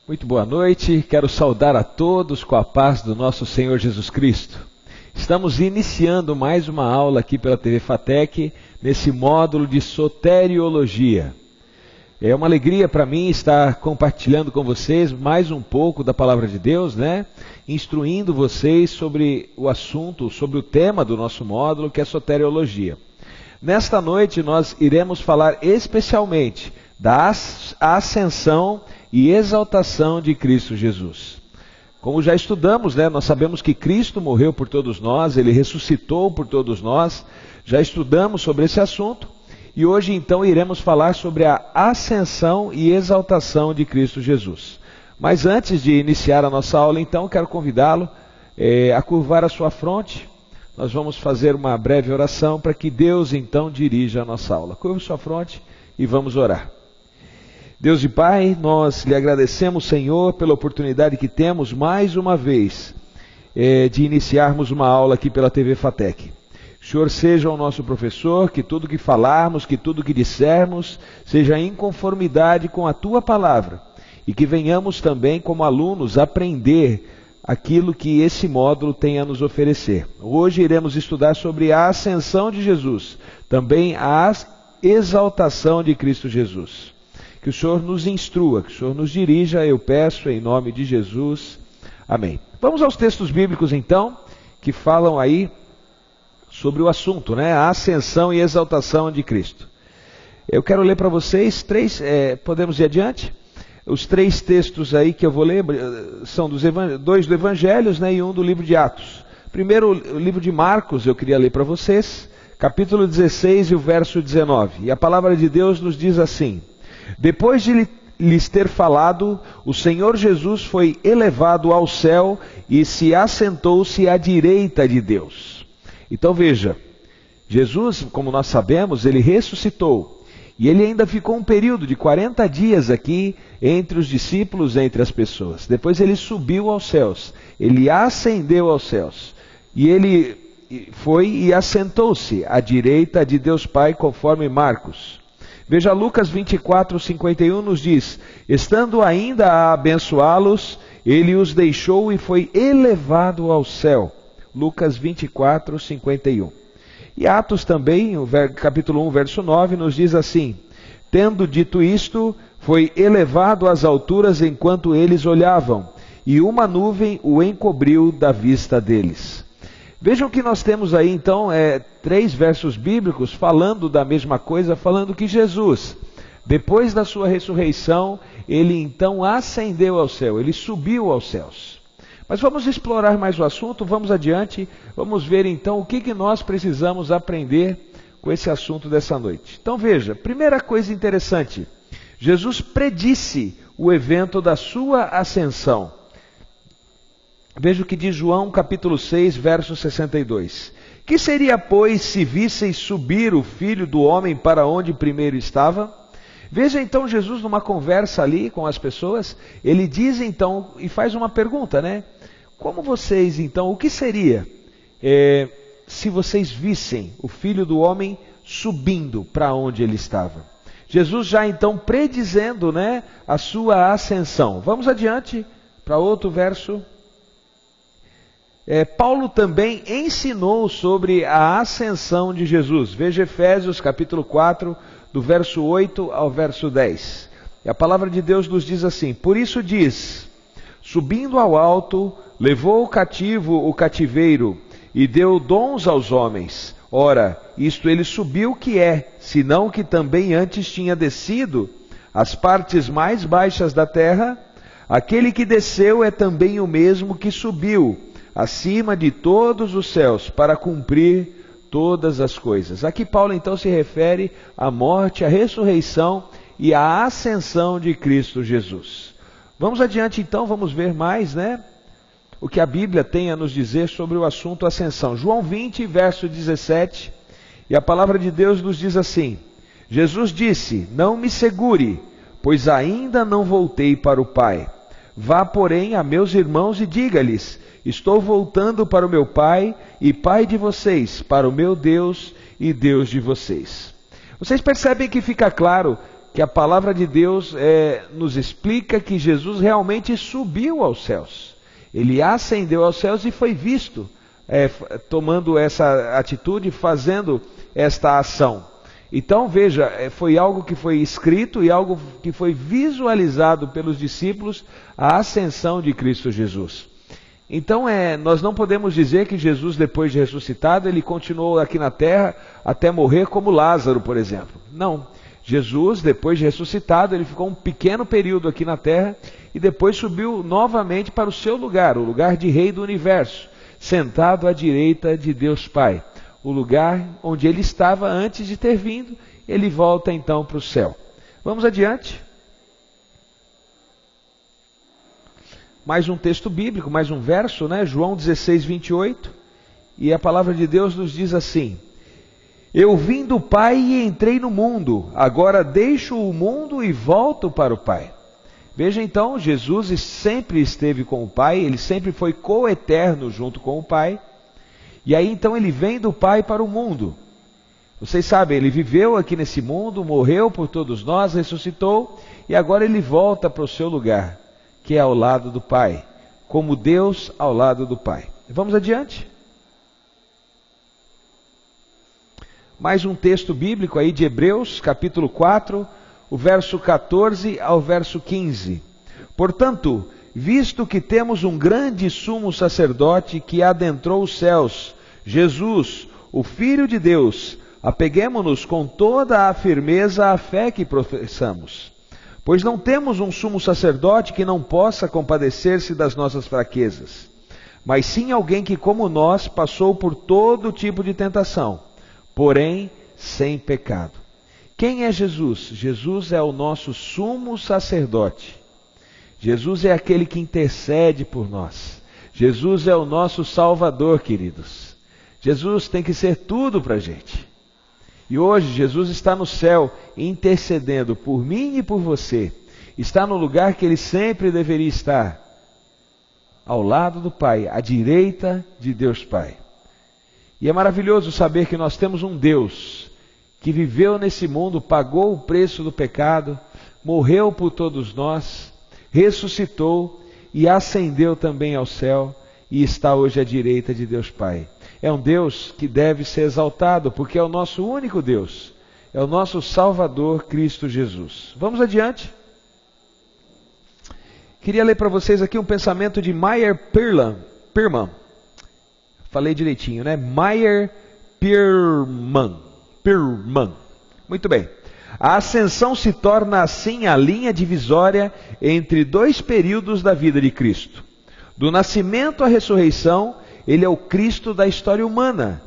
Muito boa noite, quero saudar a todos com a paz do nosso Senhor Jesus Cristo. Estamos iniciando mais uma aula aqui pela TV Fatec, nesse módulo de soteriologia. É uma alegria para mim estar compartilhando com vocês mais um pouco da Palavra de Deus, instruindo vocês sobre o assunto, sobre o tema do nosso módulo, que é soteriologia. Nesta noite nós iremos falar especialmente da ascensão e exaltação de Cristo Jesus. Como já estudamos, nós sabemos que Cristo morreu por todos nós, Ele ressuscitou por todos nós, já estudamos sobre esse assunto, e hoje então iremos falar sobre a ascensão e exaltação de Cristo Jesus. Mas antes de iniciar a nossa aula, então, quero convidá-lo a curvar a sua fronte. Nós vamos fazer uma breve oração para que Deus então dirija a nossa aula. Curva sua fronte e vamos orar. Deus e Pai, nós lhe agradecemos, Senhor, pela oportunidade que temos mais uma vez de iniciarmos uma aula aqui pela TV Fatec. O Senhor seja o nosso professor, que tudo que falarmos, que tudo que dissermos, seja em conformidade com a Tua Palavra. E que venhamos também, como alunos, aprender aquilo que esse módulo tem a nos oferecer. Hoje iremos estudar sobre a ascensão de Jesus, também a exaltação de Cristo Jesus. Que o Senhor nos instrua, que o Senhor nos dirija, eu peço em nome de Jesus. Amém. Vamos aos textos bíblicos então, que falam aí sobre o assunto, a ascensão e exaltação de Cristo. Eu quero ler para vocês podemos ir adiante? Os três textos aí que eu vou ler são dois do Evangelhos, e um do livro de Atos. Primeiro, o livro de Marcos, eu queria ler para vocês, capítulo 16 e o verso 19. E a palavra de Deus nos diz assim: depois de lhes ter falado, o Senhor Jesus foi elevado ao céu e se assentou-se à direita de Deus. Então veja, Jesus, como nós sabemos, ele ressuscitou. E ele ainda ficou um período de 40 dias aqui entre os discípulos, entre as pessoas. Depois ele subiu aos céus, ele ascendeu aos céus. E ele foi e assentou-se à direita de Deus Pai, conforme Marcos. Veja, Lucas 24, 51 nos diz: estando ainda a abençoá-los, ele os deixou e foi elevado ao céu. Lucas 24, 51. E Atos também, capítulo 1, verso 9, nos diz assim: tendo dito isto, foi elevado às alturas enquanto eles olhavam, e uma nuvem o encobriu da vista deles. Vejam que nós temos aí então 3 versos bíblicos falando da mesma coisa, falando que Jesus, depois da sua ressurreição, ele então ascendeu ao céu, ele subiu aos céus. Mas vamos explorar mais o assunto, vamos adiante, vamos ver então o que nós precisamos aprender com esse assunto dessa noite. Então veja, primeira coisa interessante, Jesus predisse o evento da sua ascensão. Veja o que diz João capítulo 6, verso 62. Que seria, pois, se visseis subir o Filho do Homem para onde primeiro estava? Veja então Jesus numa conversa ali com as pessoas, ele diz então, e faz uma pergunta, Como vocês então, o que seria se vocês vissem o Filho do Homem subindo para onde ele estava? Jesus já então predizendo, a sua ascensão. Vamos adiante para outro verso. Paulo também ensinou sobre a ascensão de Jesus. Veja Efésios capítulo 4, do verso 8 ao verso 10. E a palavra de Deus nos diz assim: por isso diz, subindo ao alto, levou cativo o cativeiro e deu dons aos homens. Ora, isto ele subiu que senão que também antes tinha descido às partes mais baixas da terra. Aquele que desceu é também o mesmo que subiu acima de todos os céus para cumprir todas as coisas. Aqui Paulo então se refere à morte, à ressurreição e à ascensão de Cristo Jesus. Vamos adiante então, vamos ver mais, o que a Bíblia tem a nos dizer sobre o assunto ascensão. João 20, verso 17, e a palavra de Deus nos diz assim: Jesus disse, não me segure, pois ainda não voltei para o Pai. Vá, porém, a meus irmãos e diga-lhes, estou voltando para o meu Pai e Pai de vocês, para o meu Deus e Deus de vocês. Vocês percebem que fica claro que a palavra de Deus nos explica que Jesus realmente subiu aos céus. Ele ascendeu aos céus e foi visto tomando essa atitude, fazendo esta ação. Então veja, foi algo que foi escrito e algo que foi visualizado pelos discípulos, a ascensão de Cristo Jesus. Então nós não podemos dizer que Jesus, depois de ressuscitado, ele continuou aqui na terra até morrer como Lázaro, por exemplo. Não. Jesus, depois de ressuscitado, ele ficou um pequeno período aqui na terra e depois subiu novamente para o seu lugar, o lugar de Rei do Universo, sentado à direita de Deus Pai. O lugar onde ele estava antes de ter vindo, ele volta então para o céu. Vamos adiante. Mais um texto bíblico, mais um verso, né? João 16, 28. E a palavra de Deus nos diz assim: Eu vim do Pai e entrei no mundo, agora deixo o mundo e volto para o Pai. Veja então, Jesus sempre esteve com o Pai, ele sempre foi coeterno junto com o Pai. E aí então ele vem do Pai para o mundo. Vocês sabem, ele viveu aqui nesse mundo, morreu por todos nós, ressuscitou, e agora ele volta para o seu lugar, que é ao lado do Pai, como Deus ao lado do Pai. Vamos adiante? Mais um texto bíblico aí de Hebreus, capítulo 4, o verso 14 ao verso 15. Portanto, visto que temos um grande sumo sacerdote que adentrou os céus, Jesus, o Filho de Deus, apeguemo-nos com toda a firmeza à fé que professamos. Pois não temos um sumo sacerdote que não possa compadecer-se das nossas fraquezas, mas sim alguém que, como nós, passou por todo tipo de tentação, porém sem pecado. Quem é Jesus? Jesus é o nosso sumo sacerdote. Jesus é aquele que intercede por nós. Jesus é o nosso Salvador, queridos. Jesus tem que ser tudo para a gente. E hoje Jesus está no céu intercedendo por mim e por você. Está no lugar que ele sempre deveria estar, ao lado do Pai, à direita de Deus Pai. E é maravilhoso saber que nós temos um Deus que viveu nesse mundo, pagou o preço do pecado, morreu por todos nós, ressuscitou e ascendeu também ao céu e está hoje à direita de Deus Pai. É um Deus que deve ser exaltado, porque é o nosso único Deus, é o nosso Salvador Cristo Jesus. Vamos adiante? Queria ler para vocês aqui um pensamento de Meyer Pearman. Falei direitinho, né? Meyer Pearman. Muito bem. A ascensão se torna assim a linha divisória entre dois períodos da vida de Cristo. Do nascimento à ressurreição, ele é o Cristo da história humana,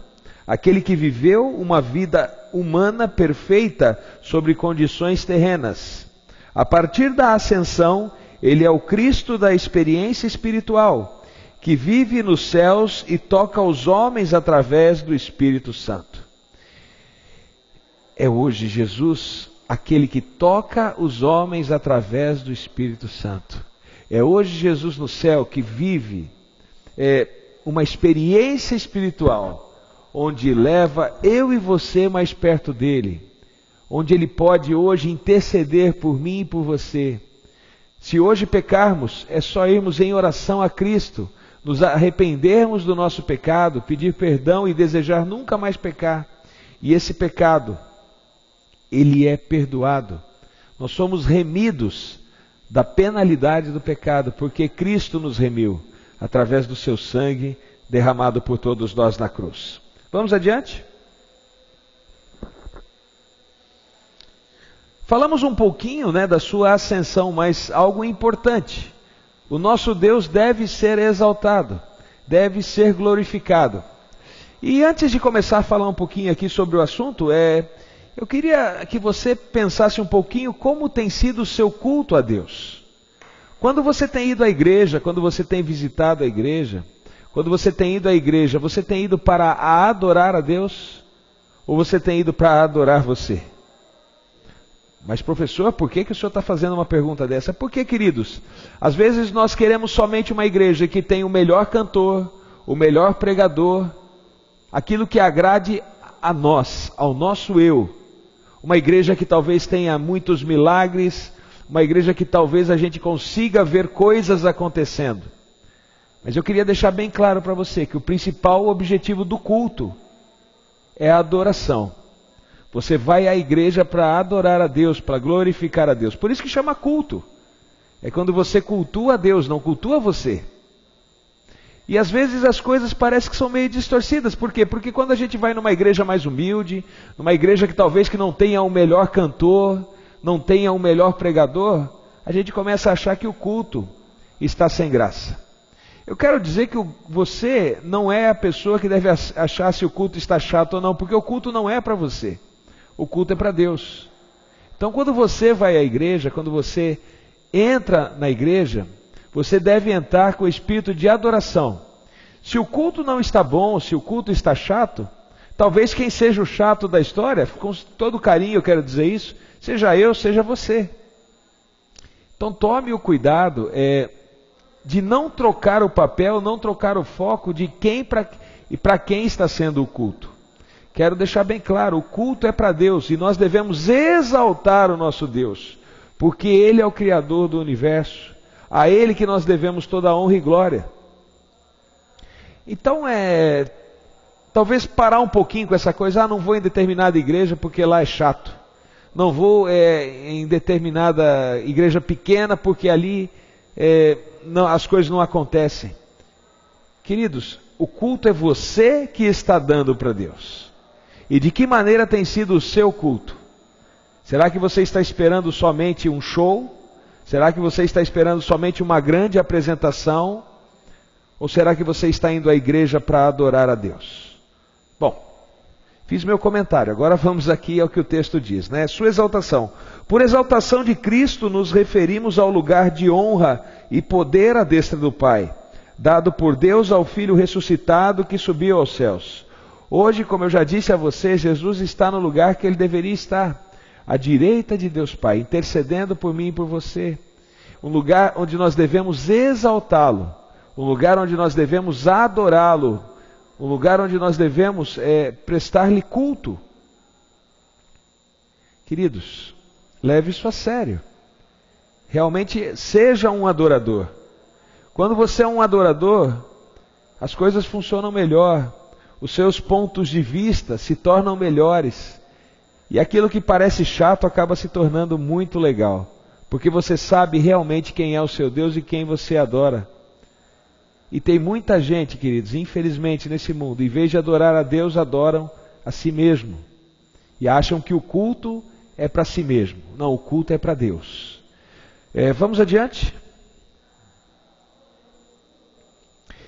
aquele que viveu uma vida humana perfeita sobre condições terrenas. A partir da ascensão, ele é o Cristo da experiência espiritual, que vive nos céus e toca os homens através do Espírito Santo. É hoje Jesus aquele que toca os homens através do Espírito Santo. É hoje Jesus no céu que vive uma experiência espiritual, onde leva eu e você mais perto dele, onde ele pode hoje interceder por mim e por você. Se hoje pecarmos, é só irmos em oração a Cristo, nos arrependermos do nosso pecado, pedir perdão e desejar nunca mais pecar. E esse pecado, ele é perdoado. Nós somos remidos da penalidade do pecado, porque Cristo nos remiu, através do seu sangue derramado por todos nós na cruz. Vamos adiante? Falamos um pouquinho, da sua ascensão, mas algo importante. O nosso Deus deve ser exaltado, deve ser glorificado. E antes de começar a falar um pouquinho aqui sobre o assunto, eu queria que você pensasse um pouquinho como tem sido o seu culto a Deus. Quando você tem ido à igreja, quando você tem visitado a igreja, quando você tem ido à igreja, você tem ido para adorar a Deus? Ou você tem ido para adorar você? Mas professor, por que o senhor está fazendo uma pergunta dessa? Porque, queridos, às vezes nós queremos somente uma igreja que tenha o melhor cantor, o melhor pregador, aquilo que agrade a nós, ao nosso eu. uma igreja que talvez tenha muitos milagres, uma igreja que talvez a gente consiga ver coisas acontecendo. Mas eu queria deixar bem claro para você que o principal objetivo do culto é a adoração. Você vai à igreja para adorar a Deus, para glorificar a Deus. Por isso que chama culto. É quando você cultua a Deus, não cultua você. E às vezes as coisas parecem que são meio distorcidas. Por quê? Porque quando a gente vai numa igreja mais humilde, numa igreja que talvez que não tenha o melhor cantor, não tenha o melhor pregador, a gente começa a achar que o culto está sem graça. Eu quero dizer que você não é a pessoa que deve achar se o culto está chato ou não, porque o culto não é para você. O culto é para Deus. Então quando você vai à igreja, quando você entra na igreja, você deve entrar com o espírito de adoração. Se o culto não está bom, se o culto está chato, talvez quem seja o chato da história, com todo carinho eu quero dizer isso, seja eu, seja você. Então tome o cuidado de não trocar o papel, não trocar o foco de quem e para quem está sendo o culto. Quero deixar bem claro, o culto é para Deus e nós devemos exaltar o nosso Deus, porque Ele é o Criador do universo. A Ele que nós devemos toda a honra e glória. Então talvez parar um pouquinho com essa coisa, não vou em determinada igreja porque lá é chato. Não vou em determinada igreja pequena porque ali as coisas não acontecem. Queridos, o culto é você que está dando para Deus. E de que maneira tem sido o seu culto? Será que você está esperando somente um show? Será que você está esperando somente uma grande apresentação? Ou será que você está indo à igreja para adorar a Deus? Bom, fiz meu comentário, agora vamos aqui ao que o texto diz, né? Sua exaltação. Por exaltação de Cristo nos referimos ao lugar de honra e poder à destra do Pai, dado por Deus ao Filho ressuscitado que subiu aos céus. Hoje, como eu já disse a você, Jesus está no lugar que Ele deveria estar, à direita de Deus Pai, intercedendo por mim e por você. Um lugar onde nós devemos exaltá-lo, um lugar onde nós devemos adorá-lo, um lugar onde nós devemos prestar-lhe culto. Queridos, leve isso a sério. Realmente seja um adorador. Quando você é um adorador, as coisas funcionam melhor, os seus pontos de vista se tornam melhores. E aquilo que parece chato acaba se tornando muito legal, porque você sabe realmente quem é o seu Deus e quem você adora. E tem muita gente, queridos, infelizmente nesse mundo, em vez de adorar a Deus, adoram a si mesmo. E acham que o culto é para si mesmo. Não, o culto é para Deus. Vamos adiante?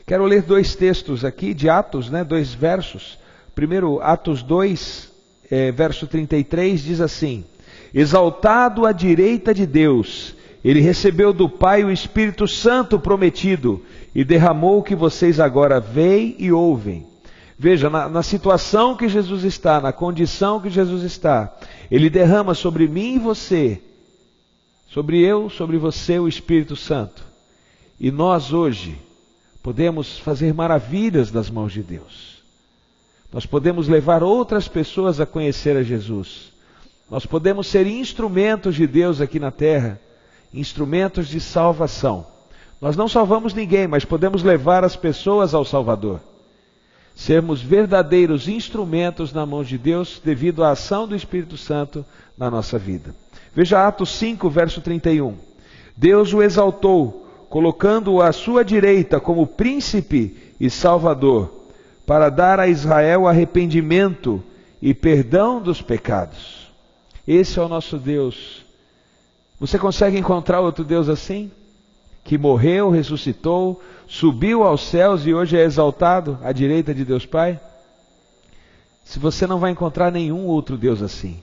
Quero ler 2 textos aqui de Atos, 2 versos. Primeiro, Atos 2, verso 33, diz assim: exaltado à direita de Deus, Ele recebeu do Pai o Espírito Santo prometido e derramou o que vocês agora veem e ouvem. Veja, na situação que Jesus está, na condição que Jesus está, Ele derrama sobre mim e você, sobre você o Espírito Santo. E nós hoje podemos fazer maravilhas das mãos de Deus. Nós podemos levar outras pessoas a conhecer a Jesus. Nós podemos ser instrumentos de Deus aqui na terra, instrumentos de salvação. Nós não salvamos ninguém, mas podemos levar as pessoas ao Salvador. Sermos verdadeiros instrumentos na mão de Deus devido à ação do Espírito Santo na nossa vida. Veja Atos 5, verso 31. Deus o exaltou, colocando-o à sua direita como príncipe e salvador, para dar a Israel arrependimento e perdão dos pecados. Esse é o nosso Deus. Você consegue encontrar outro Deus assim? Que morreu, ressuscitou, subiu aos céus e hoje é exaltado à direita de Deus Pai? Se você não vai encontrar nenhum outro Deus assim,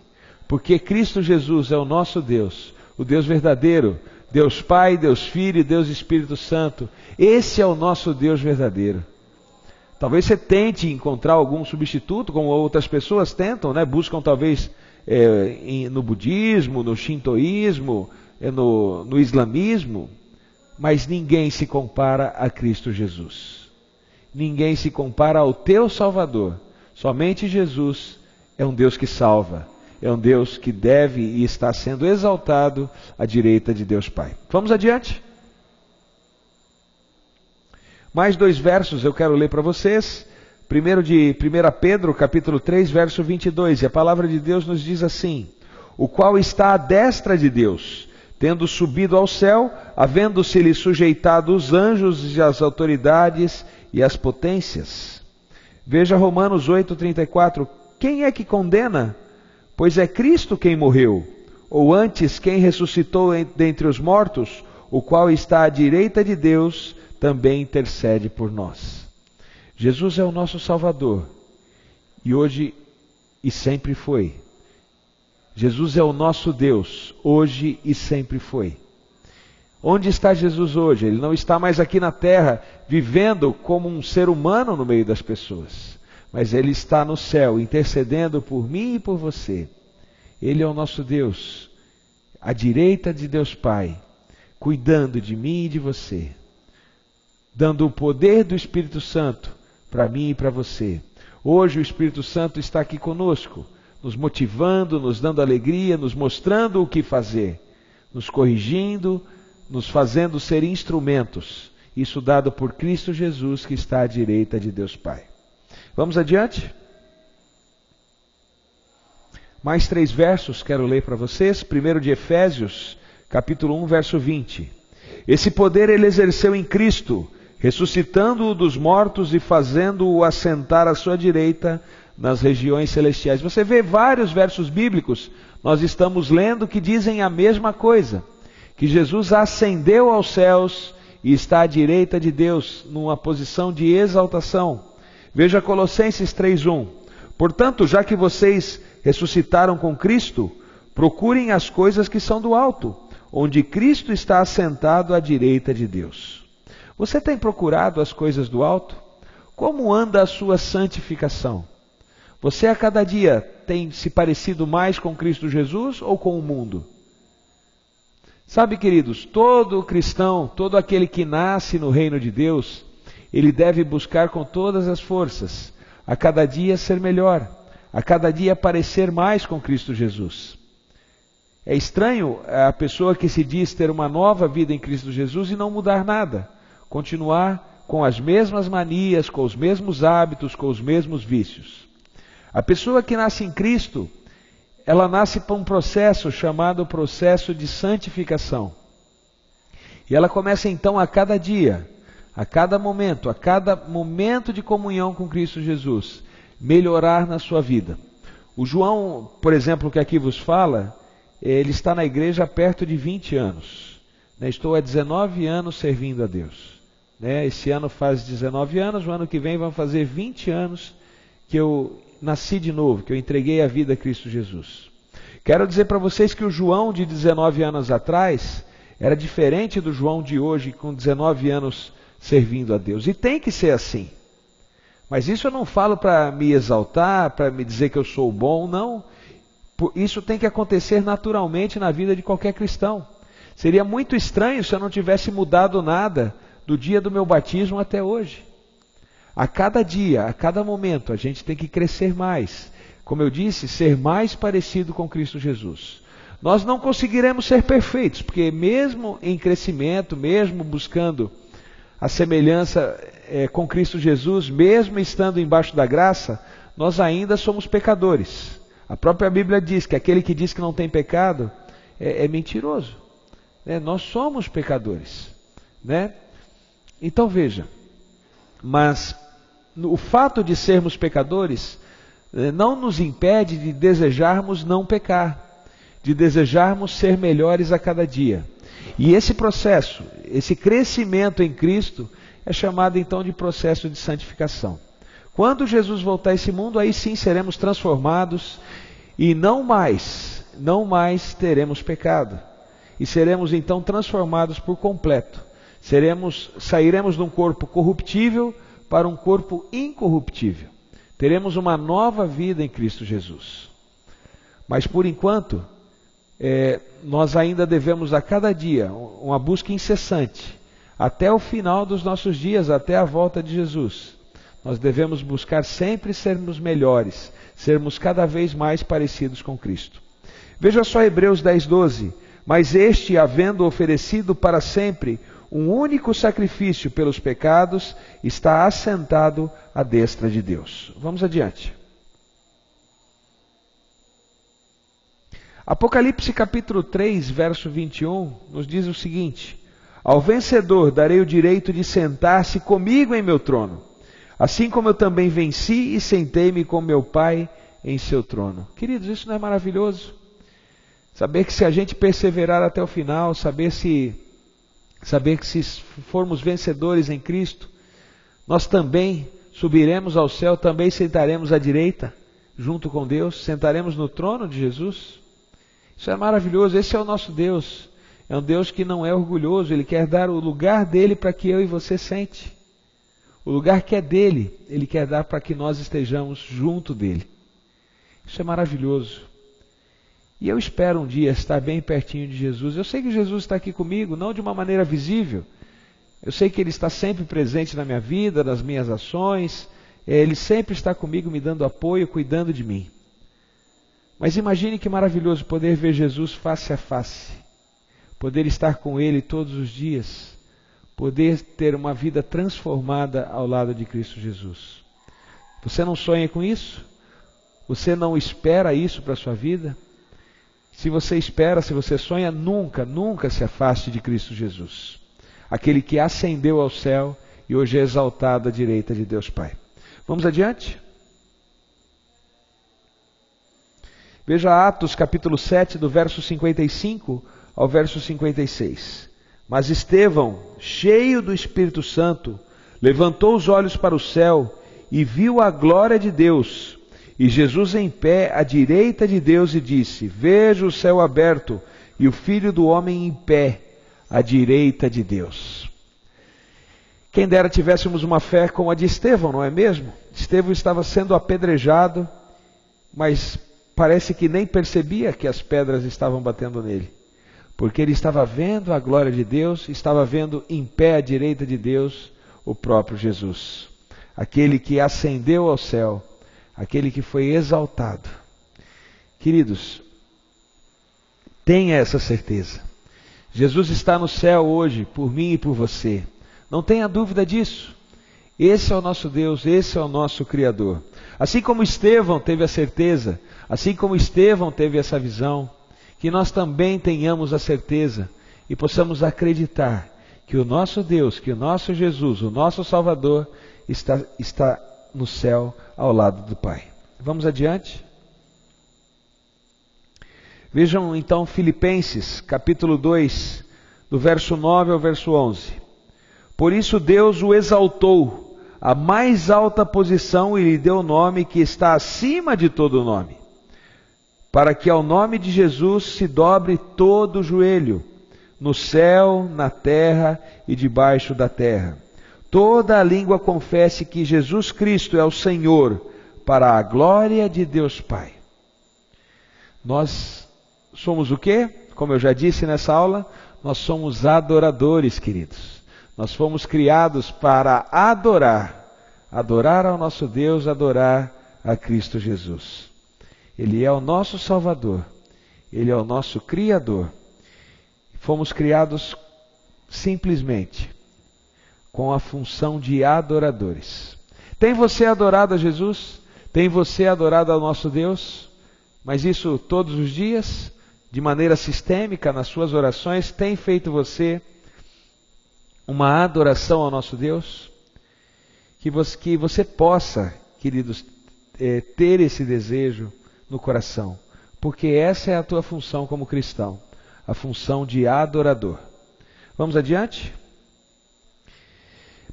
porque Cristo Jesus é o nosso Deus, o Deus verdadeiro, Deus Pai, Deus Filho e Deus Espírito Santo. Esse é o nosso Deus verdadeiro. Talvez você tente encontrar algum substituto, como outras pessoas tentam, buscam talvez no budismo, no shintoísmo, no islamismo, mas ninguém se compara a Cristo Jesus. Ninguém se compara ao teu Salvador. Somente Jesus é um Deus que salva. é um Deus que deve e está sendo exaltado à direita de Deus Pai. Vamos adiante? Mais 2 versos eu quero ler para vocês. Primeiro de 1 Pedro, capítulo 3, verso 22. E a palavra de Deus nos diz assim: o qual está à destra de Deus, tendo subido ao céu, havendo-se-lhe sujeitado os anjos e as autoridades e as potências. Veja Romanos 8:34. Quem é que condena? Pois é Cristo quem morreu, ou antes quem ressuscitou dentre os mortos, o qual está à direita de Deus, também intercede por nós. Jesus é o nosso Salvador, e hoje e sempre foi. Jesus é o nosso Deus, hoje e sempre foi. Onde está Jesus hoje? Ele não está mais aqui na terra, vivendo como um ser humano no meio das pessoas. Mas Ele está no céu, intercedendo por mim e por você. Ele é o nosso Deus, à direita de Deus Pai, cuidando de mim e de você. Dando o poder do Espírito Santo para mim e para você. Hoje o Espírito Santo está aqui conosco, nos motivando, nos dando alegria, nos mostrando o que fazer, nos corrigindo, nos fazendo ser instrumentos. Isso dado por Cristo Jesus, que está à direita de Deus Pai. Vamos adiante? Mais 3 versos quero ler para vocês. Primeiro de Efésios, capítulo 1, verso 20. Esse poder ele exerceu em Cristo, ressuscitando-o dos mortos e fazendo-o assentar à sua direita nas regiões celestiais. Você vê vários versos bíblicos, nós estamos lendo, que dizem a mesma coisa. Que Jesus ascendeu aos céus e está à direita de Deus, numa posição de exaltação. Veja Colossenses 3:1. Portanto, já que vocês ressuscitaram com Cristo, procurem as coisas que são do alto, onde Cristo está assentado à direita de Deus. Você tem procurado as coisas do alto? Como anda a sua santificação? Você a cada dia tem se parecido mais com Cristo Jesus ou com o mundo? Sabe, queridos, todo cristão, todo aquele que nasce no reino de Deus, ele deve buscar com todas as forças, a cada dia ser melhor, a cada dia parecer mais com Cristo Jesus. É estranho a pessoa que se diz ter uma nova vida em Cristo Jesus e não mudar nada, continuar com as mesmas manias, com os mesmos hábitos, com os mesmos vícios. A pessoa que nasce em Cristo, ela nasce para um processo chamado processo de santificação. E ela começa então a cada dia, a cada momento de comunhão com Cristo Jesus, melhorar na sua vida. O João, por exemplo, que aqui vos fala, ele está na igreja há perto de 20 anos. Estou há 19 anos servindo a Deus. Esse ano faz 19 anos, o ano que vem vão fazer 20 anos que eu nasci de novo, que eu entreguei a vida a Cristo Jesus. Quero dizer para vocês que o João de 19 anos atrás era diferente do João de hoje, com 19 anos servindo a Deus. E tem que ser assim. Mas isso eu não falo para me exaltar, para me dizer que eu sou bom, não. Isso tem que acontecer naturalmente na vida de qualquer cristão. Seria muito estranho se eu não tivesse mudado nada do dia do meu batismo até hoje. A cada dia, a cada momento, a gente tem que crescer mais. Como eu disse, ser mais parecido com Cristo Jesus. Nós não conseguiremos ser perfeitos, porque mesmo em crescimento, mesmo buscando a semelhança com Cristo Jesus, mesmo estando embaixo da graça, nós ainda somos pecadores. A própria Bíblia diz que aquele que diz que não tem pecado é mentiroso. Nós somos pecadores. Então veja, mas o fato de sermos pecadores não nos impede de desejarmos não pecar, de desejarmos ser melhores a cada dia. E esse processo, esse crescimento em Cristo, é chamado então de processo de santificação. Quando Jesus voltar a esse mundo, aí sim seremos transformados e não mais teremos pecado. E seremos então transformados por completo. Sairemos de um corpo corruptível para um corpo incorruptível. Teremos uma nova vida em Cristo Jesus. Mas por enquanto, nós ainda devemos a cada dia uma busca incessante, até o final dos nossos dias, até a volta de Jesus. Nós devemos buscar sempre sermos melhores, sermos cada vez mais parecidos com Cristo. Veja só Hebreus 10:12. Mas este, havendo oferecido para sempre um único sacrifício pelos pecados, está assentado à destra de Deus. Vamos adiante. Apocalipse capítulo 3, verso 21, nos diz o seguinte: ao vencedor darei o direito de sentar-se comigo em meu trono, assim como eu também venci e sentei-me com meu Pai em seu trono. Queridos, isso não é maravilhoso? Saber que se a gente perseverar até o final, saber que se formos vencedores em Cristo, nós também subiremos ao céu, também sentaremos à direita, junto com Deus, sentaremos no trono de Jesus. Isso é maravilhoso, esse é o nosso Deus. É um Deus que não é orgulhoso, Ele quer dar o lugar dele para que eu e você sente. O lugar que é dele, Ele quer dar para que nós estejamos junto dele. Isso é maravilhoso. E eu espero um dia estar bem pertinho de Jesus. Eu sei que Jesus está aqui comigo, não de uma maneira visível. Eu sei que Ele está sempre presente na minha vida, nas minhas ações. Ele sempre está comigo, me dando apoio, cuidando de mim. Mas imagine que maravilhoso poder ver Jesus face a face. Poder estar com Ele todos os dias. Poder ter uma vida transformada ao lado de Cristo Jesus. Você não sonha com isso? Você não espera isso para a sua vida? Se você espera, se você sonha, nunca se afaste de Cristo Jesus. Aquele que ascendeu ao céu e hoje é exaltado à direita de Deus Pai. Vamos adiante? Veja Atos capítulo 7, do verso 55 ao verso 56. Mas Estevão, cheio do Espírito Santo, levantou os olhos para o céu e viu a glória de Deus, e Jesus em pé à direita de Deus, e disse: vejo o céu aberto e o Filho do Homem em pé à direita de Deus. Quem dera tivéssemos uma fé como a de Estevão, não é mesmo? Estevão estava sendo apedrejado, mas parece que nem percebia que as pedras estavam batendo nele, porque ele estava vendo a glória de Deus, estava vendo em pé à direita de Deus o próprio Jesus, aquele que ascendeu ao céu, aquele que foi exaltado. Queridos, tenha essa certeza. Jesus está no céu hoje, por mim e por você. Não tenha dúvida disso. Esse é o nosso Deus, esse é o nosso Criador. Assim como Estevão teve a certeza, assim como Estevão teve essa visão, que nós também tenhamos a certeza e possamos acreditar que o nosso Deus, que o nosso Jesus, o nosso Salvador, está no céu ao lado do Pai. Vamos adiante? Vejam então Filipenses, capítulo 2, do verso 9 ao verso 11. Por isso Deus o exaltou à mais alta posição e lhe deu o nome que está acima de todo nome, para que ao nome de Jesus se dobre todo o joelho, no céu, na terra e debaixo da terra. Toda a língua confesse que Jesus Cristo é o Senhor, para a glória de Deus Pai. Nós somos o quê? Como eu já disse nessa aula, nós somos adoradores, queridos. Nós fomos criados para adorar ao nosso Deus, adorar a Cristo Jesus. Ele é o nosso Salvador, Ele é o nosso Criador. Fomos criados simplesmente com a função de adoradores. Tem você adorado a Jesus? Tem você adorado ao nosso Deus? Mas isso todos os dias, de maneira sistêmica, nas suas orações, tem feito você uma adoração ao nosso Deus? Que você possa, queridos, ter esse desejo no coração, porque essa é a tua função como cristão, a função de adorador. Vamos adiante?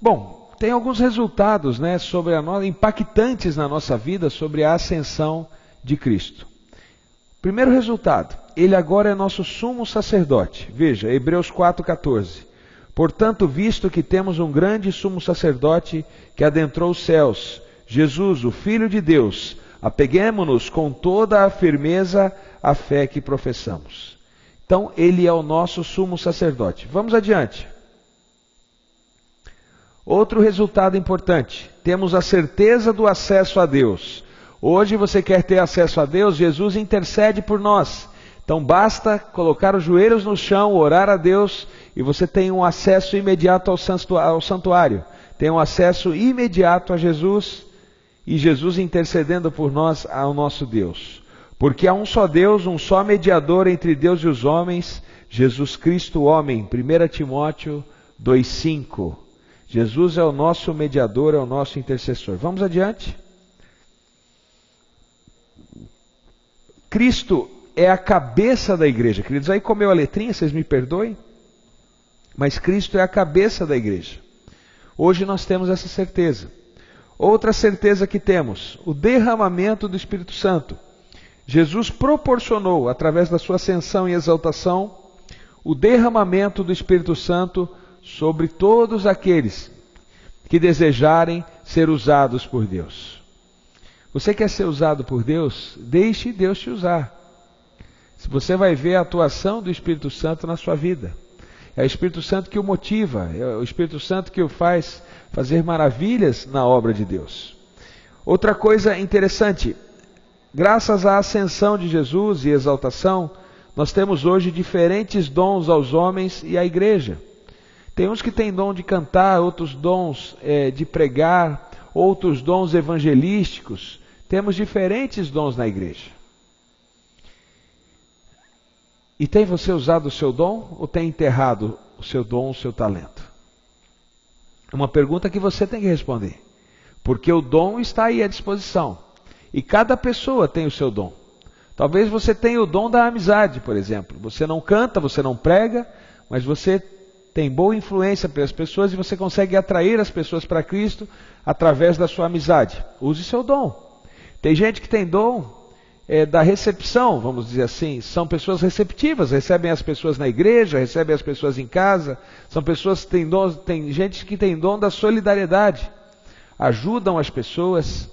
Bom, tem alguns resultados, impactantes na nossa vida sobre a ascensão de Cristo. Primeiro resultado, Ele agora é nosso sumo sacerdote. Veja, Hebreus 4,14. Portanto, visto que temos um grande sumo sacerdote que adentrou os céus, Jesus, o Filho de Deus, apeguemo-nos com toda a firmeza à fé que professamos. Então, Ele é o nosso sumo sacerdote. Vamos adiante. Outro resultado importante, temos a certeza do acesso a Deus. Hoje você quer ter acesso a Deus, Jesus intercede por nós. Então basta colocar os joelhos no chão, orar a Deus, e você tem um acesso imediato ao santuário. Tem um acesso imediato a Jesus, e Jesus intercedendo por nós ao nosso Deus. Porque há um só Deus, um só mediador entre Deus e os homens, Jesus Cristo homem. 1 Timóteo 2,5. Jesus é o nosso mediador, é o nosso intercessor. Vamos adiante. Cristo é a cabeça da igreja. Queridos, aí comeu a letrinha, vocês me perdoem. Mas Cristo é a cabeça da igreja. Hoje nós temos essa certeza. Outra certeza que temos, o derramamento do Espírito Santo. Jesus proporcionou, através da sua ascensão e exaltação, o derramamento do Espírito Santo sobre todos aqueles que desejarem ser usados por Deus. Você quer ser usado por Deus? Deixe Deus te usar. Você vai ver a atuação do Espírito Santo na sua vida. É o Espírito Santo que o motiva, é o Espírito Santo que o faz fazer maravilhas na obra de Deus. Outra coisa interessante, graças à ascensão de Jesus e exaltação, nós temos hoje diferentes dons aos homens e à igreja. Tem uns que têm dom de cantar, outros dons de pregar, outros dons evangelísticos. Temos diferentes dons na igreja. E tem você usado o seu dom ou tem enterrado o seu dom, o seu talento? É uma pergunta que você tem que responder. Porque o dom está aí à disposição. E cada pessoa tem o seu dom. Talvez você tenha o dom da amizade, por exemplo. Você não canta, você não prega, mas você tem boa influência pelas pessoas e você consegue atrair as pessoas para Cristo através da sua amizade. Use seu dom. Tem gente que tem dom da recepção, vamos dizer assim. São pessoas receptivas, recebem as pessoas na igreja, recebem as pessoas em casa. São pessoas que têm dom, tem gente que tem dom da solidariedade. Ajudam as pessoas.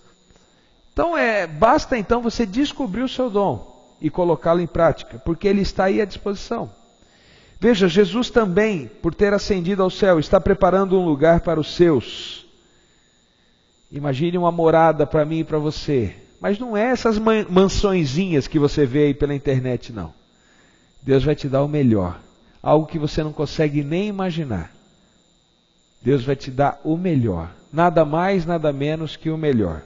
Então basta então você descobrir o seu dom e colocá-lo em prática, porque ele está aí à disposição. Veja, Jesus também, por ter ascendido ao céu, está preparando um lugar para os seus. Imagine uma morada para mim e para você. Mas não é essas mansõezinhas que você vê aí pela internet, não. Deus vai te dar o melhor. Algo que você não consegue nem imaginar. Deus vai te dar o melhor. Nada mais, nada menos que o melhor.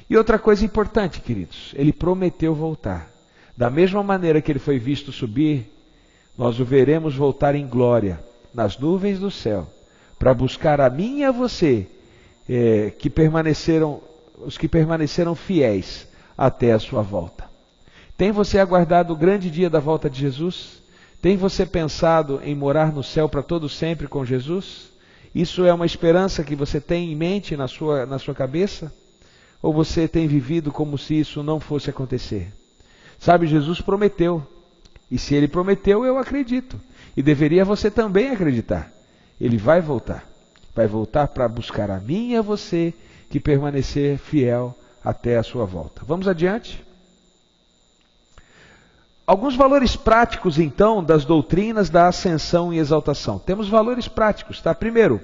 E outra coisa importante, queridos. Ele prometeu voltar. Da mesma maneira que ele foi visto subir, nós o veremos voltar em glória, nas nuvens do céu, para buscar a mim e a você, os que permaneceram fiéis até a sua volta. Tem você aguardado o grande dia da volta de Jesus? Tem você pensado em morar no céu para todo sempre com Jesus? Isso é uma esperança que você tem em mente na sua cabeça? Ou você tem vivido como se isso não fosse acontecer? Sabe, Jesus prometeu. E se ele prometeu, eu acredito. E deveria você também acreditar. Ele vai voltar. Vai voltar para buscar a mim e a você que permanecer fiel até a sua volta. Vamos adiante? Alguns valores práticos, então, das doutrinas da ascensão e exaltação. Temos valores práticos, tá? Primeiro,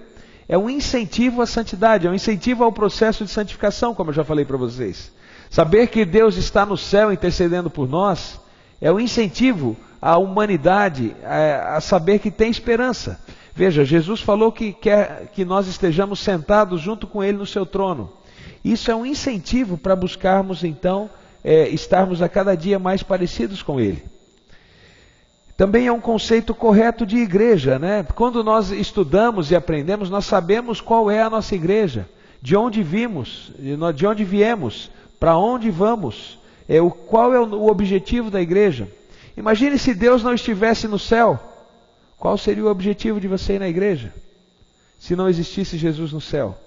é um incentivo à santidade, é um incentivo ao processo de santificação, como eu já falei para vocês. Saber que Deus está no céu intercedendo por nós é um incentivo à humanidade a saber que tem esperança. Veja, Jesus falou que quer que nós estejamos sentados junto com Ele no seu trono. Isso é um incentivo para buscarmos, então, estarmos a cada dia mais parecidos com Ele. Também é um conceito correto de igreja, né? Quando nós estudamos e aprendemos, nós sabemos qual é a nossa igreja, de onde vimos, de onde viemos, para onde vamos, qual é o objetivo da igreja. Imagine se Deus não estivesse no céu. Qual seria o objetivo de você ir na igreja? Se não existisse Jesus no céu?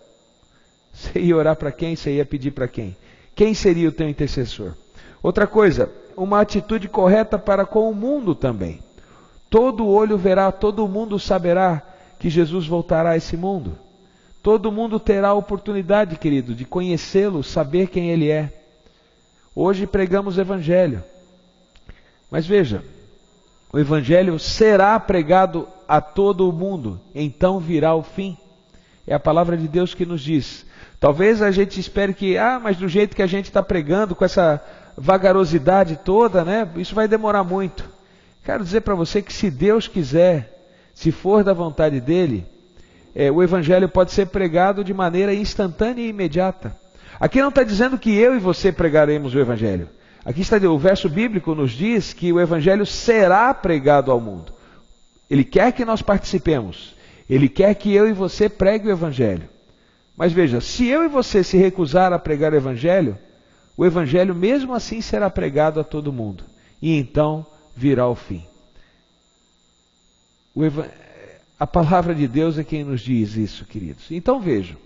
Você ia orar para quem? Você ia pedir para quem? Quem seria o teu intercessor? Outra coisa, uma atitude correta para com o mundo também. Todo olho verá, todo mundo saberá que Jesus voltará a esse mundo. Todo mundo terá a oportunidade, querido, de conhecê-lo, saber quem Ele é. Hoje pregamos o Evangelho. Mas veja, o Evangelho será pregado a todo o mundo, então virá o fim. É a palavra de Deus que nos diz. Talvez a gente espere que, mas do jeito que a gente está pregando, com essa vagarosidade toda, né, isso vai demorar muito. Quero dizer para você que se Deus quiser, se for da vontade dele, o Evangelho pode ser pregado de maneira instantânea e imediata. Aqui não está dizendo que eu e você pregaremos o Evangelho. Aqui está, o verso bíblico nos diz que o Evangelho será pregado ao mundo. Ele quer que nós participemos. Ele quer que eu e você pregue o Evangelho. Mas veja, se eu e você se recusar a pregar o Evangelho mesmo assim será pregado a todo mundo. E então virá o fim. A palavra de Deus é quem nos diz isso, queridos. Então vejam,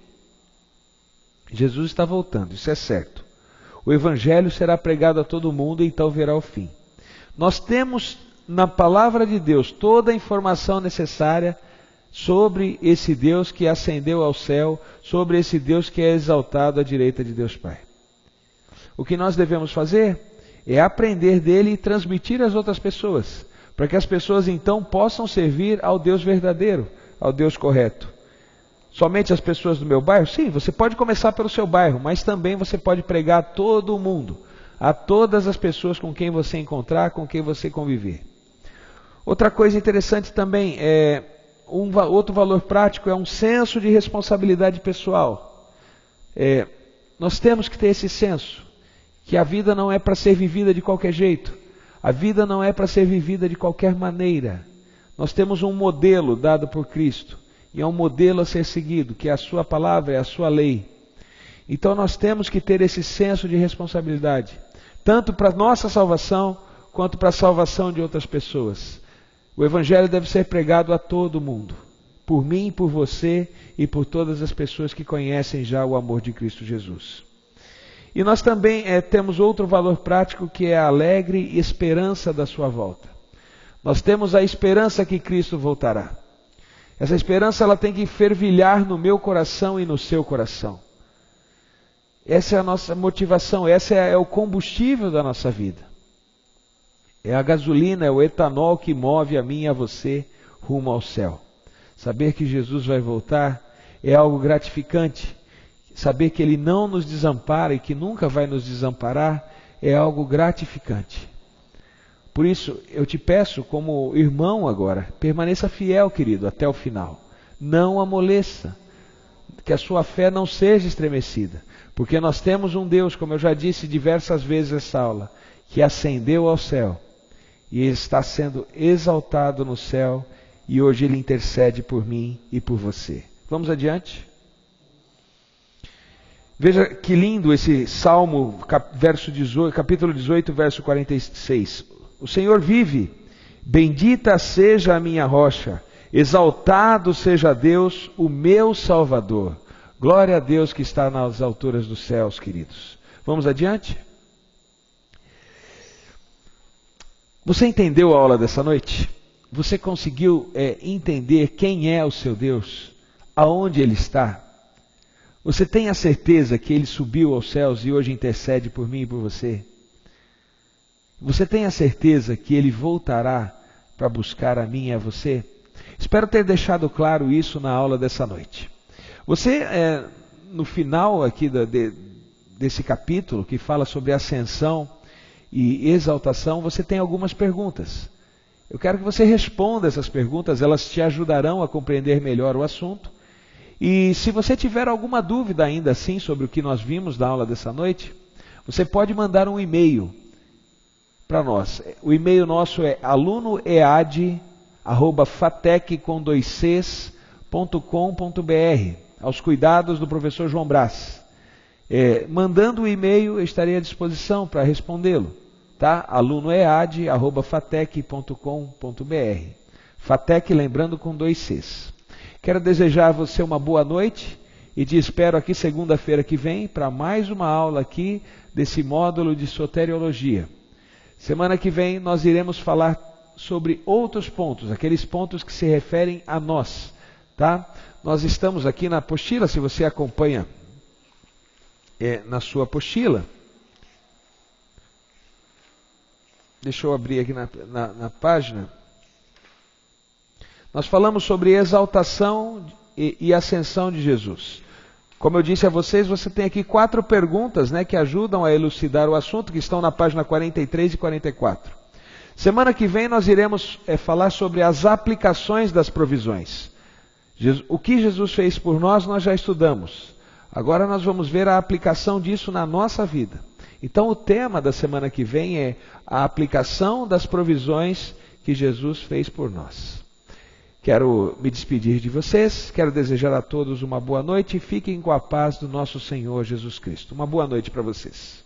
Jesus está voltando, isso é certo. O Evangelho será pregado a todo mundo e então virá o fim. Nós temos na palavra de Deus toda a informação necessária sobre esse Deus que ascendeu ao céu, sobre esse Deus que é exaltado à direita de Deus Pai. O que nós devemos fazer é aprender dele e transmitir às outras pessoas, para que as pessoas então possam servir ao Deus verdadeiro, ao Deus correto. Somente as pessoas do meu bairro? Sim, você pode começar pelo seu bairro, mas também você pode pregar a todo mundo, a todas as pessoas com quem você encontrar, com quem você conviver. Outra coisa interessante também outro valor prático é um senso de responsabilidade pessoal. Nós temos que ter esse senso, que a vida não é para ser vivida de qualquer jeito, a vida não é para ser vivida de qualquer maneira. Nós temos um modelo dado por Cristo, e é um modelo a ser seguido, que é a sua palavra, é a sua lei. Então nós temos que ter esse senso de responsabilidade, tanto para a nossa salvação, quanto para a salvação de outras pessoas. O Evangelho deve ser pregado a todo mundo, por mim, por você e por todas as pessoas que conhecem já o amor de Cristo Jesus. E nós também temos outro valor prático, que é a alegre esperança da sua volta. Nós temos a esperança que Cristo voltará. Essa esperança ela tem que fervilhar no meu coração e no seu coração. Essa é a nossa motivação, essa é o combustível da nossa vida. É a gasolina, é o etanol que move a mim e a você rumo ao céu. Saber que Jesus vai voltar é algo gratificante. Saber que Ele não nos desampara e que nunca vai nos desamparar é algo gratificante. Por isso, eu te peço como irmão agora, permaneça fiel, querido, até o final. Não amoleça, que a sua fé não seja estremecida. Porque nós temos um Deus, como eu já disse diversas vezes nessa aula, que ascendeu ao céu. E Ele está sendo exaltado no céu, e hoje Ele intercede por mim e por você. Vamos adiante? Veja que lindo esse Salmo, capítulo 18, verso 46. O Senhor vive, bendita seja a minha rocha, exaltado seja Deus, o meu Salvador. Glória a Deus que está nas alturas dos céus, queridos. Vamos adiante? Você entendeu a aula dessa noite? Você conseguiu entender quem é o seu Deus? Aonde Ele está? Você tem a certeza que Ele subiu aos céus e hoje intercede por mim e por você? Você tem a certeza que Ele voltará para buscar a mim e a você? Espero ter deixado claro isso na aula dessa noite. Você, no final aqui desse capítulo, que fala sobre ascensão e exaltação, você tem algumas perguntas. Eu quero que você responda essas perguntas, elas te ajudarão a compreender melhor o assunto. E se você tiver alguma dúvida ainda assim sobre o que nós vimos na aula dessa noite, você pode mandar um e-mail para nós. O e-mail nosso é alunoead@fatec.com.br, aos cuidados do professor João Brás. Mandando o e-mail, eu estarei à disposição para respondê-lo. Tá? alunoead@fatec.com.br. Fatec, lembrando, com 2 Cs. Quero desejar a você uma boa noite e te espero aqui segunda-feira que vem para mais uma aula aqui desse módulo de soteriologia. Semana que vem nós iremos falar sobre outros pontos, aqueles pontos que se referem a nós, tá? Nós estamos aqui na apostila, se você acompanha na sua apostila. Deixa eu abrir aqui na página. Nós falamos sobre exaltação e ascensão de Jesus. Como eu disse a vocês, você tem aqui 4 perguntas, né, que ajudam a elucidar o assunto, que estão na página 43 e 44. Semana que vem nós iremos falar sobre as aplicações das provisões. O que Jesus fez por nós já estudamos. Agora nós vamos ver a aplicação disso na nossa vida. Então o tema da semana que vem é a aplicação das provisões que Jesus fez por nós. Quero me despedir de vocês, quero desejar a todos uma boa noite e fiquem com a paz do nosso Senhor Jesus Cristo. Uma boa noite para vocês.